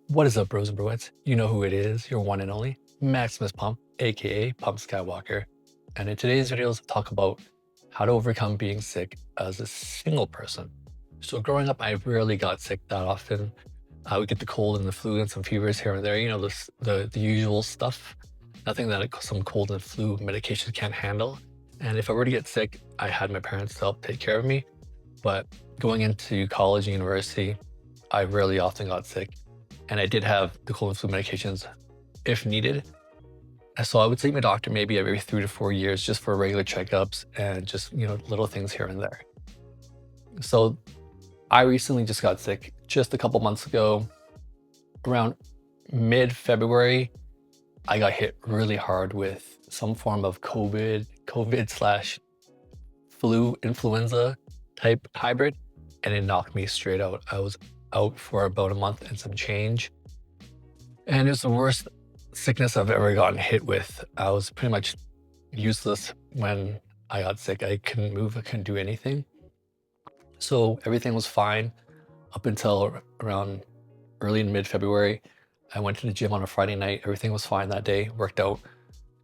What is up, bros and broettes? You know who it is, your one and only Maximus Pump, aka Pump Skywalker. And in today's videos, I'll talk about how to overcome being sick as a single person. So growing up, I rarely got sick that often. I would get the cold and the flu and some fevers here and there, the usual stuff. Nothing that some cold and flu medications can't handle. And if I were to get sick, I had my parents to help take care of me. But going into college and university, I rarely often got sick, and I did have the cold and flu medications if needed. And so I would see my doctor maybe every 3 to 4 years just for regular checkups and just, little things here and there. So I recently just got sick just a couple months ago. Around mid-February, I got hit really hard with some form of COVID slash flu influenza type hybrid, and it knocked me straight out. I was out for about a month and some change. And it's the worst sickness I've ever gotten hit with. I was pretty much useless when I got sick. I couldn't move, I couldn't do anything. So everything was fine up until around early and mid-February. I went to the gym on a Friday night. Everything was fine that day, worked out.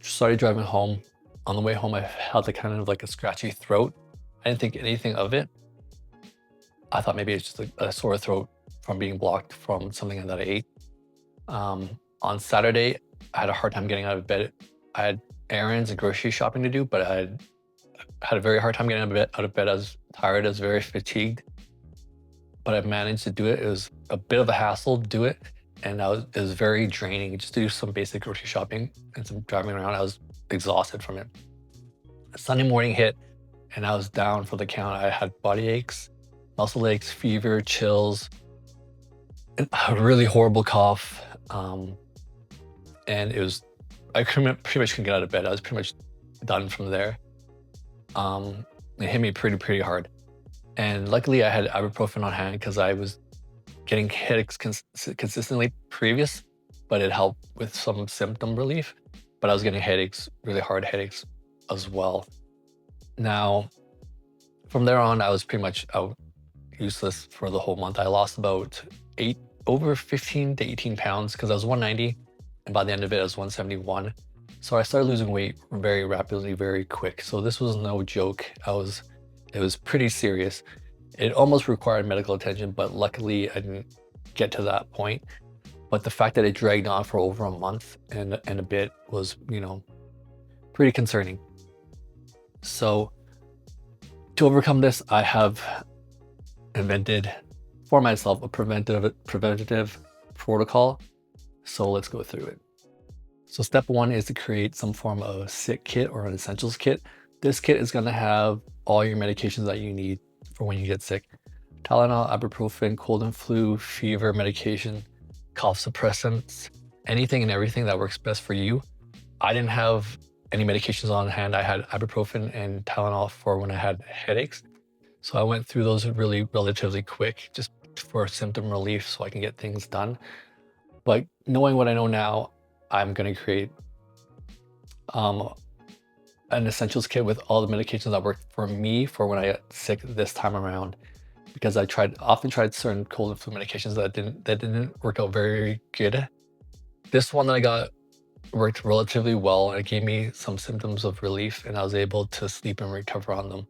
Started driving home. On the way home, I had like a scratchy throat. I didn't think anything of it. I thought maybe it's just a sore throat from being blocked from something that I ate. On Saturday, I had a hard time getting out of bed. I had errands and grocery shopping to do, but I had a very hard time getting out of bed. I was tired, I was very fatigued, but I managed to do it. It was a bit of a hassle to do it, and it was very draining just to do some basic grocery shopping and some driving around. I was exhausted from it. Sunday morning hit, and I was down for the count. I had body aches, muscle aches, fever, chills, a really horrible cough. And I pretty much couldn't get out of bed. I was pretty much done from there. It hit me pretty hard. And luckily I had ibuprofen on hand because I was getting headaches consistently previous, but it helped with some symptom relief. But I was getting headaches, really hard headaches as well. Now, from there on, I was pretty much out, useless for the whole month. I lost about over 15 to 18 pounds because I was 190, and by the end of it, I was 171. So I started losing weight very rapidly, very quick. So this was no joke. It was pretty serious. It almost required medical attention, but luckily I didn't get to that point. But the fact that it dragged on for over a month and a bit was, pretty concerning. So to overcome this, I have invented for myself a preventative protocol. So let's go through it. So step one is to create some form of sick kit or an essentials kit. This kit is going to have all your medications that you need for when you get sick. Tylenol, ibuprofen, cold and flu, fever medication, cough suppressants, anything and everything that works best for you. I didn't have any medications on hand. I had ibuprofen and Tylenol for when I had headaches. So I went through those really relatively quick just for symptom relief so I can get things done. But knowing what I know now, I'm going to create an essentials kit with all the medications that worked for me for when I got sick this time around, because I often tried certain cold and flu medications that didn't work out very good. This one that I got worked relatively well. It gave me some symptoms of relief, and I was able to sleep and recover on them.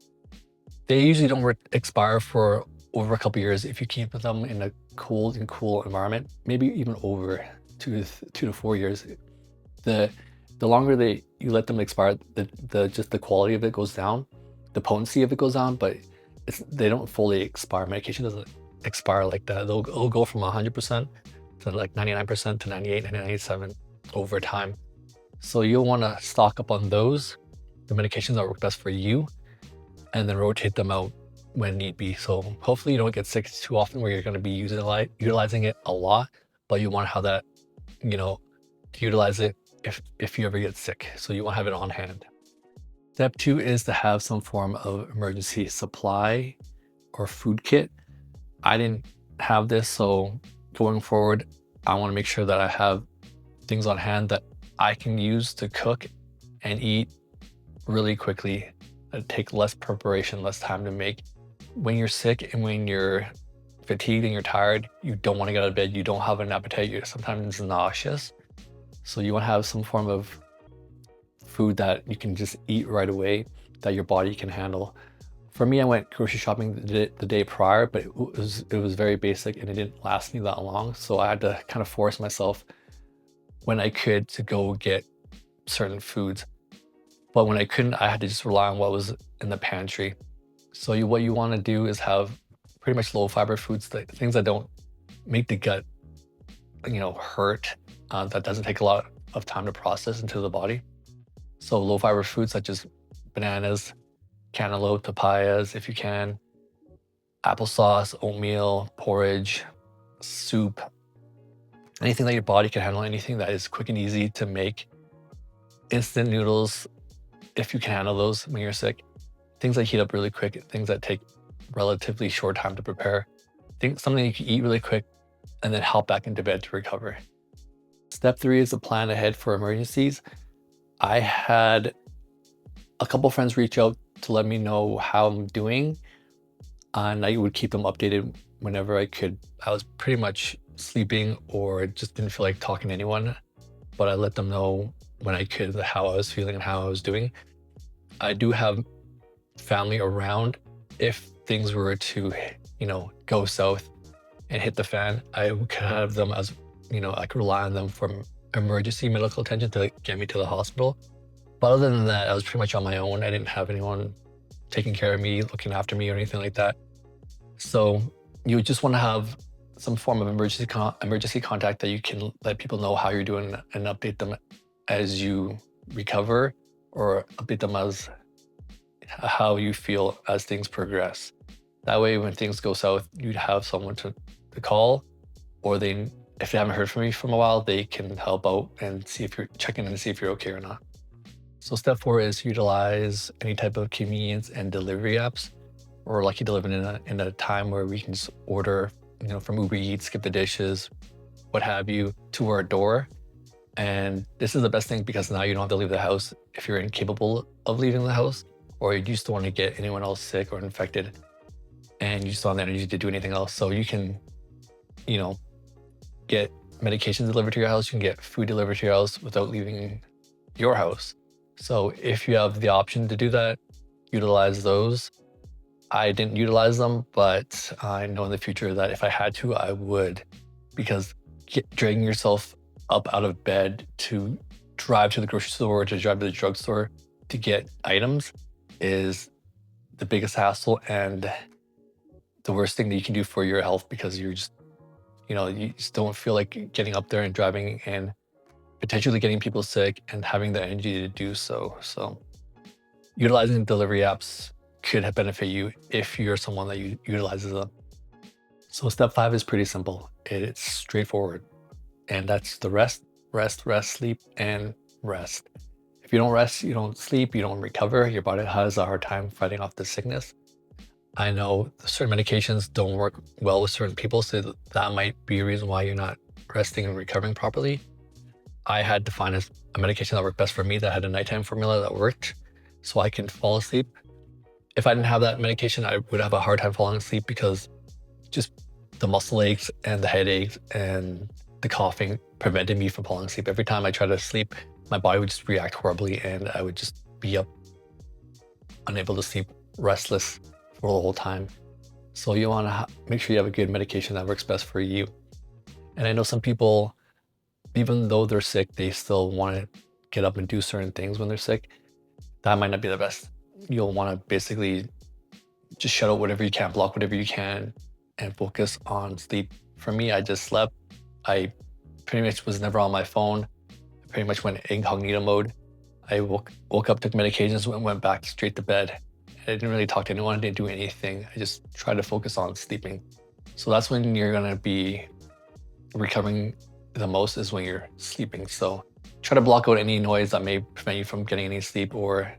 They usually don't expire for over a couple years if you keep them in a cold and cool environment, maybe even over 2 to 4 years. The longer you let them expire, the quality of it goes down, the potency of it goes down, but they don't fully expire. Medication doesn't expire like that. It'll go from 100% to like 99% to 98, 97 over time. So you'll want to stock up on those, the medications that work best for you, and then rotate them out when need be. So hopefully you don't get sick too often where you're going to be utilizing it a lot, but you want to have that, to utilize it if you ever get sick. So you want to have it on hand. Step two is to have some form of emergency supply or food kit. I didn't have this, so going forward, I want to make sure that I have things on hand that I can use to cook and eat really quickly. Take less preparation, less time to make. When you're sick and when you're fatigued and you're tired, you don't want to get out of bed, you don't have an appetite, you're sometimes nauseous. So you want to have some form of food that you can just eat right away that your body can handle. For me, I went grocery shopping the day prior, but it was very basic and it didn't last me that long. So I had to kind of force myself when I could to go get certain foods. But when I couldn't, I had to just rely on what was in the pantry. So what you want to do is have pretty much low fiber foods, things that don't make the gut, hurt. That doesn't take a lot of time to process into the body. So low fiber foods such as bananas, cantaloupe, papayas, if you can, applesauce, oatmeal, porridge, soup, anything that your body can handle, anything that is quick and easy to make. Instant noodles, if you can handle those when you're sick. Things that heat up really quick, things that take relatively short time to prepare. Something you can eat really quick and then hop back into bed to recover. Step 3 is to plan ahead for emergencies. I had a couple friends reach out to let me know how I'm doing, and I would keep them updated whenever I could. I was pretty much sleeping or just didn't feel like talking to anyone, but I let them know when I could how I was feeling and how I was doing. I do have family around. If things were to, go south and hit the fan, I could have them as, I could rely on them for emergency medical attention to get me to the hospital. But other than that, I was pretty much on my own. I didn't have anyone taking care of me, looking after me or anything like that. So you just want to have some form of emergency contact that you can let people know how you're doing and update them as you recover, or update them as how you feel as things progress. That way, when things go south, you'd have someone to call, or if they haven't heard from you from a while, they can help out and see if you're checking in to see if you're okay or not. So step 4 is utilize any type of convenience and delivery apps. We're lucky to live in a time where we can just order, from Uber Eats, skip the dishes, what have you, to our door. And this is the best thing because now you don't have to leave the house if you're incapable of leaving the house, or you just don't want to get anyone else sick or infected, and you just don't have the energy to do anything else. So you can, get medication delivered to your house, you can get food delivered to your house without leaving your house. So if you have the option to do that, utilize those. I didn't utilize them, but I know in the future that if I had to, I would, because dragging yourself up out of bed to drive to the grocery store or to drive to the drugstore to get items is the biggest hassle and the worst thing that you can do for your health, because you just don't feel like getting up there and driving and potentially getting people sick and having the energy to do so. So utilizing delivery apps could benefit you if you're someone that utilizes them. So step 5 is pretty simple. It's straightforward. And that's the rest, sleep, and rest. If you don't rest, you don't sleep, you don't recover, your body has a hard time fighting off the sickness. I know certain medications don't work well with certain people, so that might be a reason why you're not resting and recovering properly. I had to find a medication that worked best for me, that had a nighttime formula that worked so I can fall asleep. If I didn't have that medication, I would have a hard time falling asleep because just the muscle aches and the headaches and the coughing prevented me from falling asleep. Every time I tried to sleep, my body would just react horribly and I would just be up, unable to sleep, restless for the whole time. So you want to make sure you have a good medication that works best for you. And I know some people, even though they're sick, they still want to get up and do certain things when they're sick. That might not be the best. You'll want to basically just shut out whatever you can, block whatever you can, and focus on sleep. For me, I just slept. I pretty much was never on my phone. I pretty much went incognito mode. I woke up, took medications, and went back straight to bed. I didn't really talk to anyone, I didn't do anything. I just tried to focus on sleeping. So that's when you're gonna be recovering the most, is when you're sleeping. So try to block out any noise that may prevent you from getting any sleep or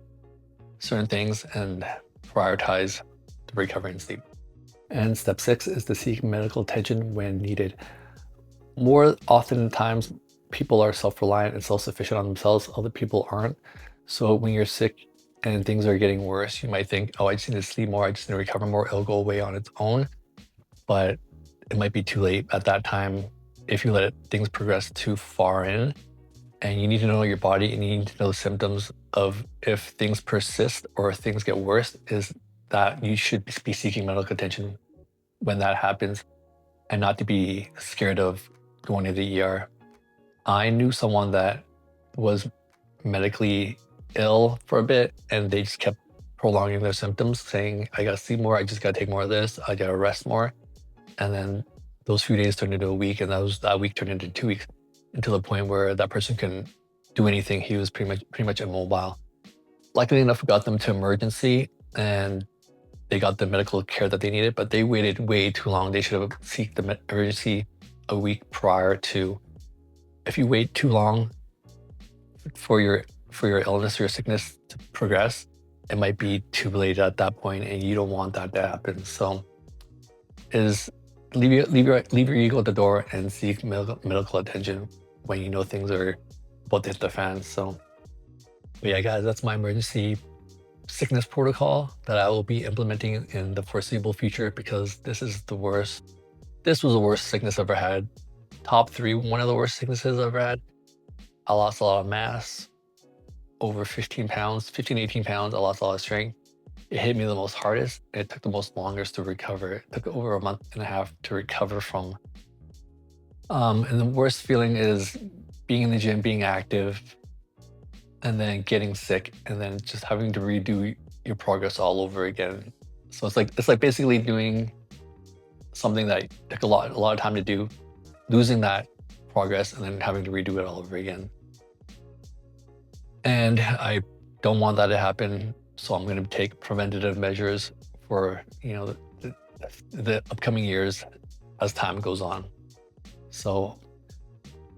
certain things, and prioritize the recovery and sleep. And step 6 is to seek medical attention when needed. More often than times, people are self-reliant and self-sufficient on themselves. Other people aren't. So when you're sick and things are getting worse, you might think, oh, I just need to sleep more, I just need to recover more, it'll go away on its own. But it might be too late at that time if you let things progress too far in. And you need to know your body and you need to know the symptoms of if things persist or if things get worse, is that you should be seeking medical attention when that happens and not to be scared of going to the ER. I knew someone that was medically ill for a bit and they just kept prolonging their symptoms, saying, I gotta sleep more, I just gotta take more of this, I gotta rest more. And then those few days turned into a week, and that week turned into 2 weeks, until the point where that person couldn't do anything. He was pretty much immobile. Luckily enough, we got them to emergency and they got the medical care that they needed, but they waited way too long. They should have sought the emergency a week prior to. If you wait too long for your illness or your sickness to progress, it might be too late at that point, and you don't want that to happen. So, is leave your ego at the door and seek medical attention when you know things are about to hit the fan. So, but yeah, guys, that's my emergency sickness protocol that I will be implementing in the foreseeable future, because this is the worst. This was the worst sickness I've ever had. Top 3, one of the worst sicknesses I've ever had. I lost a lot of mass, over 15 pounds, 15, 18 pounds. I lost a lot of strength. It hit me the most hardest. It took the most longest to recover. It took over a month and a half to recover from. And the worst feeling is being in the gym, being active, and then getting sick, and then just having to redo your progress all over again. So it's like basically doing something that took a lot of time to do, losing that progress, and then having to redo it all over again. And I don't want that to happen, so I'm going to take preventative measures for the upcoming years as time goes on. So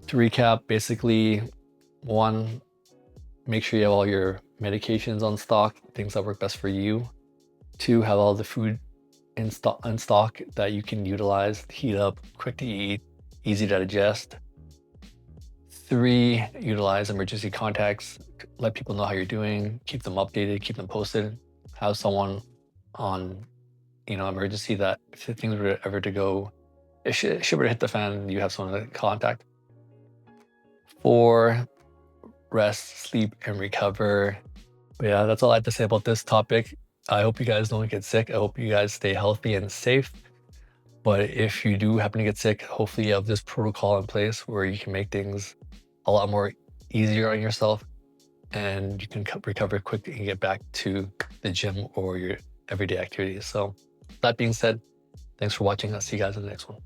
to recap, basically, 1, make sure you have all your medications on stock, things that work best for you. 2, have all the food in stock that you can utilize, heat up, quick to eat, easy to digest. 3, utilize emergency contacts, let people know how you're doing, keep them updated, keep them posted, have someone on, emergency that if things were ever to go, if shit were to hit the fan, you have someone to contact. 4, rest, sleep, and recover. But yeah, that's all I have to say about this topic. I hope you guys don't get sick. I hope you guys stay healthy and safe. But if you do happen to get sick, hopefully you have this protocol in place where you can make things a lot more easier on yourself, and you can recover quickly and get back to the gym or your everyday activities. So that being said, thanks for watching. I'll see you guys in the next one.